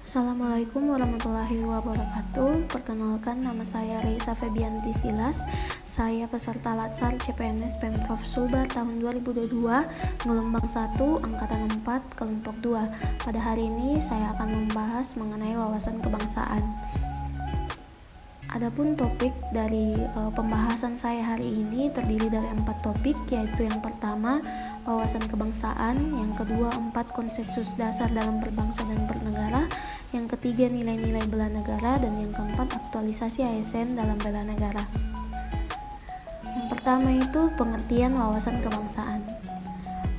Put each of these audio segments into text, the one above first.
Assalamualaikum warahmatullahi wabarakatuh. Perkenalkan, nama saya Reisa Febianti Silas. Saya peserta Latsar CPNS Pemprov Sulbar tahun 2022, gelombang 1, angkatan 4, kelompok 2. Pada hari ini saya akan membahas mengenai wawasan kebangsaan. Adapun topik dari pembahasan saya hari ini terdiri dari 4 topik, yaitu yang pertama wawasan kebangsaan, yang kedua 4 konsensus dasar dalam berbangsa dan bernegara, yang ketiga nilai-nilai bela negara, dan yang keempat aktualisasi ASN dalam bela negara. Yang pertama itu pengertian wawasan kebangsaan.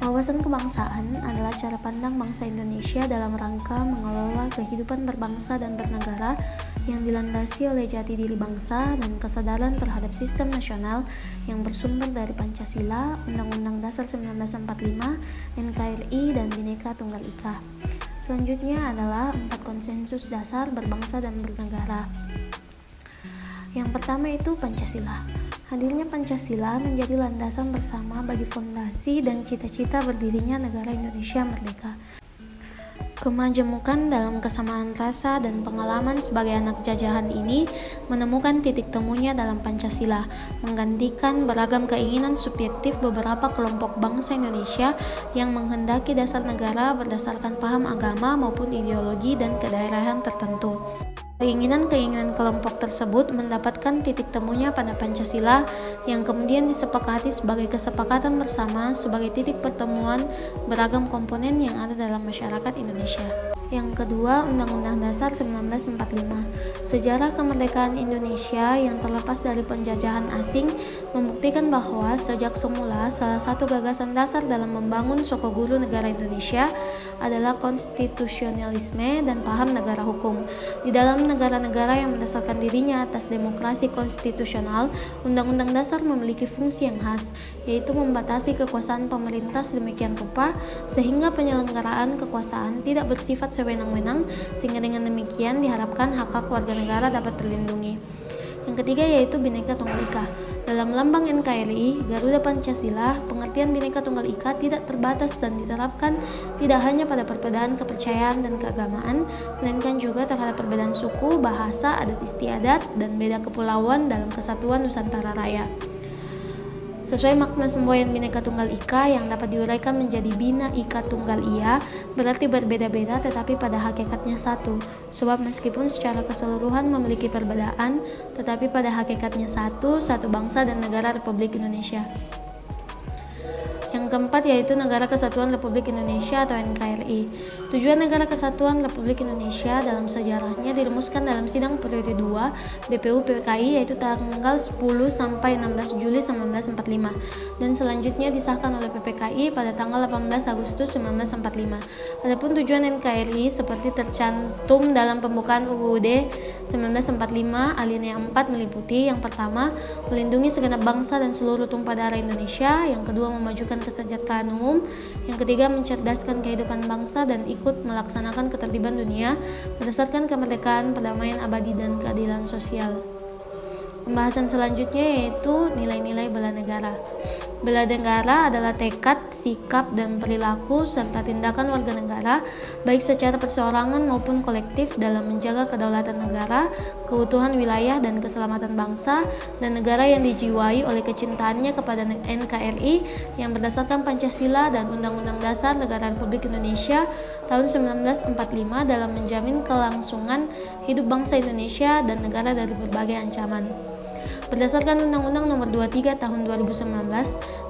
Wawasan kebangsaan adalah cara pandang bangsa Indonesia dalam rangka mengelola kehidupan berbangsa dan bernegara yang dilandasi oleh jati diri bangsa dan kesadaran terhadap sistem nasional yang bersumber dari Pancasila, Undang-Undang Dasar 1945, NKRI, dan Bhinneka Tunggal Ika. Selanjutnya adalah 4 konsensus dasar berbangsa dan bernegara. Yang pertama itu Pancasila. Hadirnya Pancasila menjadi landasan bersama bagi fondasi dan cita-cita berdirinya negara Indonesia merdeka. Kemajemukan dalam kesamaan rasa dan pengalaman sebagai anak jajahan ini menemukan titik temunya dalam Pancasila, menggantikan beragam keinginan subjektif beberapa kelompok bangsa Indonesia yang menghendaki dasar negara berdasarkan paham agama maupun ideologi dan kedaerahan tertentu. Keinginan-keinginan kelompok tersebut mendapatkan titik temunya pada Pancasila yang kemudian disepakati sebagai kesepakatan bersama sebagai titik pertemuan beragam komponen yang ada dalam masyarakat Indonesia. Yang kedua, Undang-Undang Dasar 1945. Sejarah kemerdekaan Indonesia yang terlepas dari penjajahan asing membuktikan bahwa sejak semula salah satu gagasan dasar dalam membangun Sokoguru negara Indonesia adalah konstitusionalisme dan paham negara hukum. Di dalam negara-negara yang mendasarkan dirinya atas demokrasi konstitusional, Undang-Undang Dasar memiliki fungsi yang khas, yaitu membatasi kekuasaan pemerintah sedemikian rupa sehingga penyelenggaraan kekuasaan tidak bersifat sewenang-wenang, sehingga dengan demikian diharapkan hak-hak warga negara dapat terlindungi. Yang ketiga yaitu Bhinneka Tunggal Ika. Dalam lambang NKRI, Garuda Pancasila, pengertian Bhinneka Tunggal Ika tidak terbatas dan diterapkan tidak hanya pada perbedaan kepercayaan dan keagamaan, melainkan juga terhadap perbedaan suku, bahasa, adat istiadat, dan beda kepulauan dalam kesatuan Nusantara Raya. Sesuai makna semboyan Bhinneka Tunggal Ika yang dapat diuraikan menjadi Bina Ika Tunggal Ia, berarti berbeda-beda tetapi pada hakikatnya satu. Sebab meskipun secara keseluruhan memiliki perbedaan, tetapi pada hakikatnya satu bangsa dan negara Republik Indonesia. Yang keempat yaitu Negara Kesatuan Republik Indonesia atau NKRI. Tujuan Negara Kesatuan Republik Indonesia dalam sejarahnya dirumuskan dalam sidang periode 2 BPU PKI yaitu tanggal 10 sampai 16 Juli 1945 dan selanjutnya disahkan oleh PPKI pada tanggal 18 Agustus 1945. Adapun tujuan NKRI seperti tercantum dalam pembukaan UUD 1945 alinea 4 meliputi yang pertama, melindungi segenap bangsa dan seluruh tumpah darah Indonesia, yang kedua memajukan kesejahteraan umum, yang ketiga mencerdaskan kehidupan bangsa dan ikut melaksanakan ketertiban dunia berdasarkan kemerdekaan, perdamaian abadi dan keadilan sosial. Pembahasan selanjutnya yaitu nilai-nilai bela negara. Bela negara adalah tekad, sikap, dan perilaku serta tindakan warga negara baik secara perseorangan maupun kolektif dalam menjaga kedaulatan negara, keutuhan wilayah dan keselamatan bangsa dan negara yang dijiwai oleh kecintaannya kepada NKRI yang berdasarkan Pancasila dan Undang-Undang Dasar Negara Republik Indonesia tahun 1945 dalam menjamin kelangsungan hidup bangsa Indonesia dan negara dari berbagai ancaman. Berdasarkan Undang-Undang Nomor 23 Tahun 2019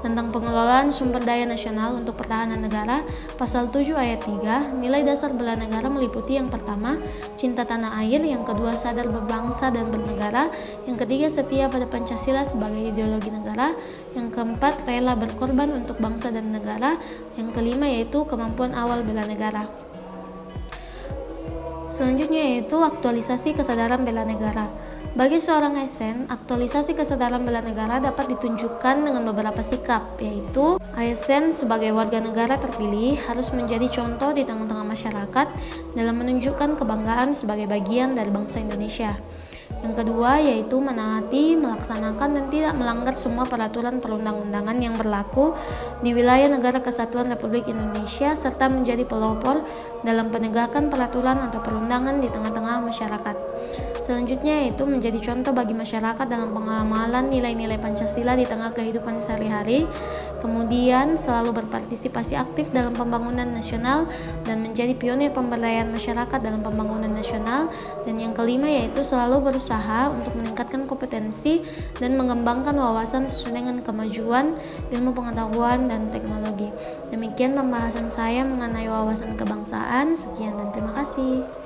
tentang pengelolaan sumber daya nasional untuk pertahanan negara, Pasal 7 Ayat 3, nilai dasar bela negara meliputi yang pertama, cinta tanah air, yang kedua sadar berbangsa dan bernegara, yang ketiga setia pada Pancasila sebagai ideologi negara, yang keempat rela berkorban untuk bangsa dan negara, yang kelima yaitu kemampuan awal bela negara. Selanjutnya yaitu aktualisasi kesadaran bela negara. Bagi seorang ASN, aktualisasi kesadaran bela negara dapat ditunjukkan dengan beberapa sikap, yaitu ASN sebagai warga negara terpilih harus menjadi contoh di tengah-tengah masyarakat dalam menunjukkan kebanggaan sebagai bagian dari bangsa Indonesia. Yang kedua yaitu menaati, melaksanakan, dan tidak melanggar semua peraturan perundang-undangan yang berlaku di wilayah Negara Kesatuan Republik Indonesia serta menjadi pelopor dalam penegakan peraturan atau perundangan di tengah-tengah masyarakat. Selanjutnya yaitu menjadi contoh bagi masyarakat dalam pengamalan nilai-nilai Pancasila di tengah kehidupan sehari-hari. Kemudian selalu berpartisipasi aktif dalam pembangunan nasional dan menjadi pionir pemberdayaan masyarakat dalam pembangunan nasional. Dan yang kelima yaitu selalu berusaha untuk meningkatkan kompetensi dan mengembangkan wawasan sesuai dengan kemajuan ilmu pengetahuan dan teknologi. Demikian pembahasan saya mengenai wawasan kebangsaan. Sekian dan terima kasih.